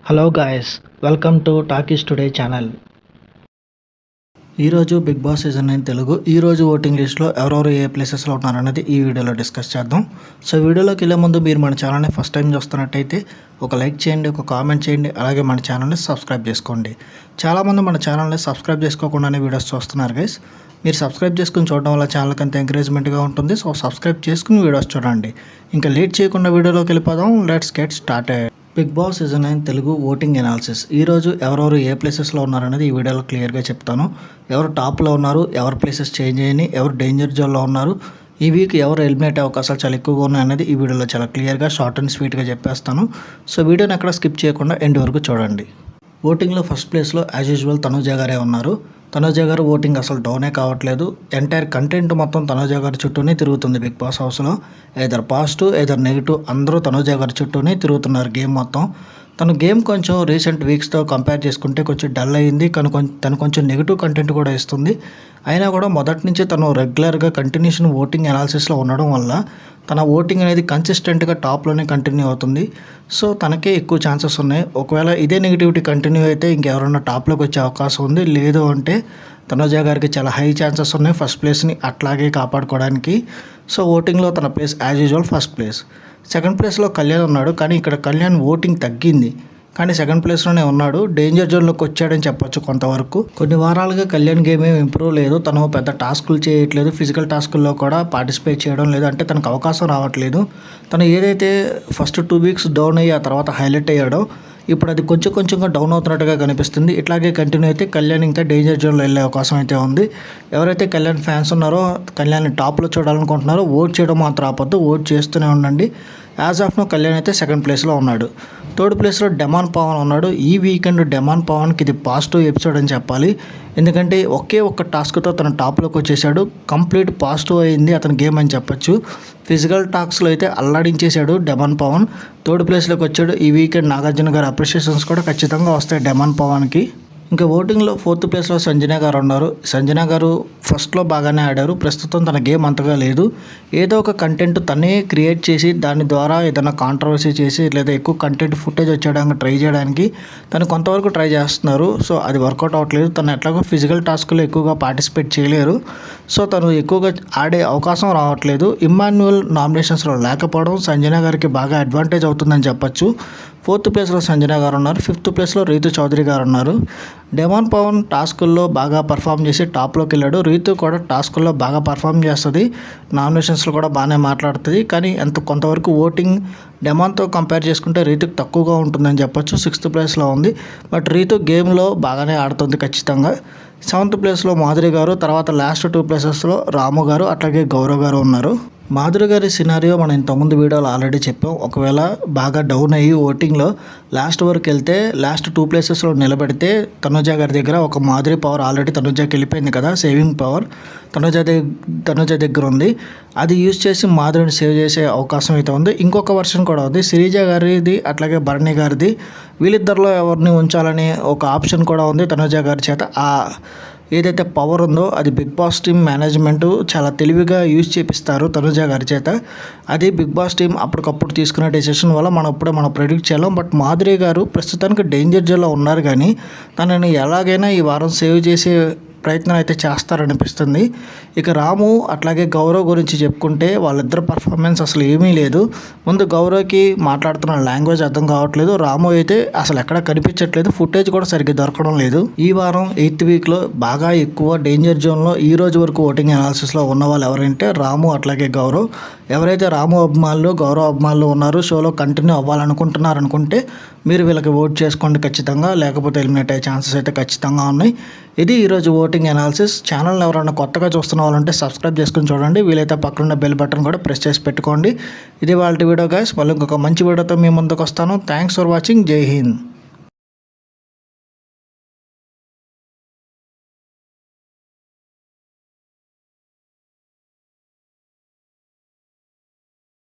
Hello guys, welcome to talkies today channel. ఈరోజు big Boss season 9 Telugu ఈరోజు voting లిస్ట్లో ఎవరెవరు ఏ ప్లేసెస్లో ఉన్నారనేది ఈ వీడియోలో డిస్కస్ చేద్దాం. సో వీడియోలోకి వెళ్ళే ముందు మీరు మన ఛానల్ని ఫస్ట్ టైం చూస్తున్నట్టయితే ఒక లైక్ చేయండి, ఒక కామెంట్ చేయండి, అలాగే మన ఛానల్ని సబ్స్క్రైబ్ చేసుకోండి. చాలామంది మన ఛానల్ని సబ్స్క్రైబ్ చేసుకోకుండానే వీడియోస్ చూస్తున్నారు గైస్. మీరు సబ్స్క్రైబ్ చేసుకుని చూడడం వల్ల ఛానల్కి అంత ఎంకరేజ్మెంట్గా ఉంటుంది. సో సబ్స్క్రైబ్ చేసుకుని వీడియోస్ చూడండి. ఇంకా లేట్ చేయకుండా వీడియోలోకి వెళ్ళిపోదాం. Let's get started. Bigg Boss season 9 Telugu voting analysis. ఈరోజు ఎవరెవరు ఏ ప్లేసెస్లో ఉన్నారనేది ఈ వీడియోలో క్లియర్గా చెప్తాను. ఎవరు టాప్లో ఉన్నారు, ఎవరు ప్లేసెస్ చేంజ్ అయ్యి, ఎవరు డేంజర్ జోన్లో ఉన్నారు, ఈ వీక్ ఎవరు ఎలిమినేట్ అయ్యే అవకాశాలు చాలా ఎక్కువగా ఉన్నాయి అనేది ఈ వీడియోలో చాలా క్లియర్గా షార్ట్ అండ్ స్వీట్గా చెప్పేస్తాను. సో వీడియోని ఎక్కడ స్కిప్ చేయకుండా ఎండ్ వరకు చూడండి. ఓటింగ్లో ఫస్ట్ ప్లేస్లో యాజ్ యూజువల్ తనుజ గారే ఉన్నారు. తనుజ గారు ఓటింగ్ అసలు డౌనే కావట్లేదు. ఎంటైర్ కంటెంట్ మొత్తం తనుజ గారి చుట్టూనే తిరుగుతుంది. బిగ్ బాస్ హౌస్లో ఏదర్ పాజిటివ్ ఏదర్ నెగిటివ్ అందరూ తనుజ గారి చుట్టూనే తిరుగుతున్నారు గేమ్ మొత్తం. తను గేమ్ కొంచెం రీసెంట్ వీక్స్తో కంపేర్ చేసుకుంటే కొంచెం డల్ అయ్యింది. తను కొంచెం నెగిటివ్ కంటెంట్ కూడా ఇస్తుంది. అయినా కూడా మొదటి నుంచి తను రెగ్యులర్గా కంటిన్యూషన్ ఓటింగ్ అనాలిసిస్లో ఉండడం వల్ల తన ఓటింగ్ అనేది కన్సిస్టెంట్గా టాప్లోనే కంటిన్యూ అవుతుంది. సో తనకే ఎక్కువ ఛాన్సెస్ ఉన్నాయి. ఒకవేళ ఇదే నెగిటివిటీ కంటిన్యూ అయితే ఇంకెవరన్నా టాప్లోకి వచ్చే అవకాశం ఉంది. లేదు అంటే తనుజ గారికి చాలా హై ఛాన్సెస్ ఉన్నాయి ఫస్ట్ ప్లేస్ని అట్లాగే కాపాడుకోవడానికి. సో ఓటింగ్లో తన place as usual first place. Second ప్లేస్లో కళ్యాణ్ ఉన్నాడు, కానీ ఇక్కడ కళ్యాణ్ ఓటింగ్ తగ్గింది, కానీ సెకండ్ ప్లేస్లోనే ఉన్నాడు. డేంజర్ జోన్లోకి వచ్చాడని చెప్పొచ్చు కొంతవరకు. కొన్ని వారాలుగా కళ్యాణ్ గేమ్ ఏం ఇంప్రూవ్ లేదు. తను పెద్ద టాస్కులు చేయట్లేదు, ఫిజికల్ టాస్కుల్లో కూడా పార్టిసిపేట్ చేయడం లేదు. అంటే తనకు అవకాశం రావట్లేదు. తను ఏదైతే ఫస్ట్ 2 వీక్స్ డౌన్ అయ్యి ఆ తర్వాత హైలైట్ అయ్యాడో ఇప్పుడు అది కొంచెం కొంచెంగా డౌన్ అవుతున్నట్టుగా కనిపిస్తుంది. ఇట్లాగే కంటిన్యూ అయితే కళ్యాణ్ ఇంకా డేంజర్ జోన్లో వెళ్ళే అవకాశం అయితే ఉంది. ఎవరైతే కళ్యాణ్ ఫ్యాన్స్ ఉన్నారో, కళ్యాణ్ని టాప్లో చూడాలనుకుంటున్నారో ఓట్ చేయడం మాత్రం ఆపొద్దు, ఓట్ చేస్తూనే ఉండండి. యాజ్ ఆఫ్ నో కళ్యాణ్ అయితే సెకండ్ ప్లేస్లో ఉన్నాడు. థర్డ్ ప్లేస్లో డెమాన్ పవన్ ఉన్నాడు. ఈ వీకెండ్ డెమాన్ పవన్కి ఇది పాజిటివ్ ఎపిసోడ్ అని చెప్పాలి. ఎందుకంటే ఒకే ఒక్క టాస్క్తో తన టాప్లోకి వచ్చేసాడు. కంప్లీట్ పాజిటివ్ అయింది అతని గేమ్ అని చెప్పొచ్చు. ఫిజికల్ టాస్క్లో అయితే అల్లాడించేశాడు డెమాన్ పవన్. థర్డ్ ప్లేస్లోకి వచ్చాడు. ఈ వీకెండ్ నాగార్జున గారి అప్రిషియేషన్స్ కూడా ఖచ్చితంగా వస్తాయి డెమాన్ పవన్కి. ఇంకా ఓటింగ్లో ఫోర్త్ ప్లేస్లో సంజన గారు ఉన్నారు. సంజన గారు ఫస్ట్లో బాగానే ఆడారు. ప్రస్తుతం తన గేమ్ అంతగా లేదు. ఏదో ఒక కంటెంట్ తనే క్రియేట్ చేసి దాని ద్వారా ఏదైనా కాంట్రవర్సీ చేసి లేదా ఎక్కువ కంటెంట్ ఫుటేజ్ వచ్చేయడానికి ట్రై చేయడానికి తను కొంతవరకు ట్రై చేస్తున్నారు. సో అది వర్కౌట్ అవ్వట్లేదు. తను ఎట్లాగో ఫిజికల్ టాస్క్లో ఎక్కువగా పార్టిసిపేట్ చేయలేరు. సో తను ఎక్కువగా ఆడే అవకాశం రావట్లేదు. ఇమ్మాన్యుయల్ నామినేషన్స్లో లేకపోవడం సంజన గారికి బాగా అడ్వాంటేజ్ అవుతుందని చెప్పొచ్చు. ఫోర్త్ ప్లేస్లో సంజన గారు ఉన్నారు. ఫిఫ్త్ ప్లేస్లో రీతు చౌదరి గారు ఉన్నారు. డెమాన్ పవన్ టాస్కుల్లో బాగా పర్ఫామ్ చేసి టాప్లోకి వెళ్ళాడు. రీతు కూడా టాస్కుల్లో బాగా పర్ఫామ్ చేస్తుంది, నామినేషన్స్లో కూడా బాగానే మాట్లాడుతుంది. కానీ కొంతవరకు ఓటింగ్ డెమాన్తో కంపేర్ చేసుకుంటే రీతుకి తక్కువగా ఉంటుందని చెప్పొచ్చు. సిక్స్త్ ప్లేస్లో ఉంది. బట్ రీతు గేమ్లో బాగానే ఆడుతుంది ఖచ్చితంగా. సెవెంత్ ప్లేస్లో మాధురి గారు, తర్వాత లాస్ట్ 2 ప్లేసెస్లో రాము గారు అట్లాగే గౌరవ్ గారు ఉన్నారు. మాధురి గారి సినారియో మనం ఇంతకుముందు వీడియోలో ఆల్రెడీ చెప్పాం. ఒకవేళ బాగా డౌన్ అయ్యి ఓటింగ్లో లాస్ట్ వరకు వెళ్తే లాస్ట్ 2 ప్లేసెస్లో నిలబడితే తనుజ గారి దగ్గర ఒక మాధురి పవర్ ఆల్రెడీ తనుజకి వెళ్ళిపోయింది కదా, సేవింగ్ పవర్ తనుజ దగ్గర ఉంది. అది యూజ్ చేసి మాధురిని సేవ్ చేసే అవకాశం అయితే ఉంది. ఇంకొక వర్షన్ కూడా ఉంది, సిరీజ గారిది అట్లాగే భరణి గారిది. వీళ్ళిద్దరిలో ఎవరిని ఉంచాలని ఒక ఆప్షన్ కూడా ఉంది తనుజ గారి చేత. ఏదైతే పవర్ ఉందో అది బిగ్ బాస్ టీమ్ మేనేజ్మెంట్ చాలా తెలివిగా యూజ్ చేపిస్తారు తనుజ గారి చేత. అది బిగ్ బాస్ టీమ్ అప్పటికప్పుడు తీసుకునే డెసిషన్ వల్ల మనం ప్రెడిక్ట్ చేయలేం. బట్ మాధురి గారు ప్రస్తుతానికి డేంజర్ జోన్లో ఉన్నారు, కానీ తనని ఎలాగైనా ఈ వారం సేవ్ చేసే ప్రయత్నం అయితే చేస్తారనిపిస్తుంది. ఇక రాము అట్లాగే గౌరవ్ గురించి చెప్పుకుంటే వాళ్ళిద్దరు పర్ఫార్మెన్స్ అసలు ఏమీ లేదు. ముందు గౌరవ్కి మాట్లాడుతున్న లాంగ్వేజ్ అర్థం కావట్లేదు. రాము అయితే అసలు ఎక్కడ కనిపించట్లేదు. ఫుటేజ్ కూడా సరిగ్గా దొరకడం లేదు. ఈ వారం 8th వీక్లో బాగా ఎక్కువ డేంజర్ జోన్లో ఈ రోజు వరకు ఓటింగ్ అనాలిసిస్లో ఉన్న వాళ్ళు ఎవరంటే రాము అట్లాగే గౌరవ్. ఎవరైతే రాము అభిమానులు గౌరవ్ అభిమానులు ఉన్నారో షోలో కంటిన్యూ అవ్వాలనుకుంటే మీరు వీళ్ళకి ఓట్ చేసుకోండి ఖచ్చితంగా, లేకపోతే ఎలిమినేట్ అయ్యే ఛాన్సెస్ అయితే ఖచ్చితంగా ఉన్నాయి. ఇది ఈరోజు ఓటింగ్ అనాలిసిస్. ఛానల్ ఎవరైనా కొత్తగా చూస్తున్న వాళ్ళంటే సబ్స్క్రైబ్ చేసుకుని చూడండి. వీలైతే పక్కన బెల్ బటన్ కూడా ప్రెస్ చేసి పెట్టుకోండి. ఇది వాళ్ళ వీడియో గైస్. మళ్ళీ ఇంకొక మంచి వీడియోతో మీ ముందుకు వస్తాను. Thanks for watching. జై హింద్.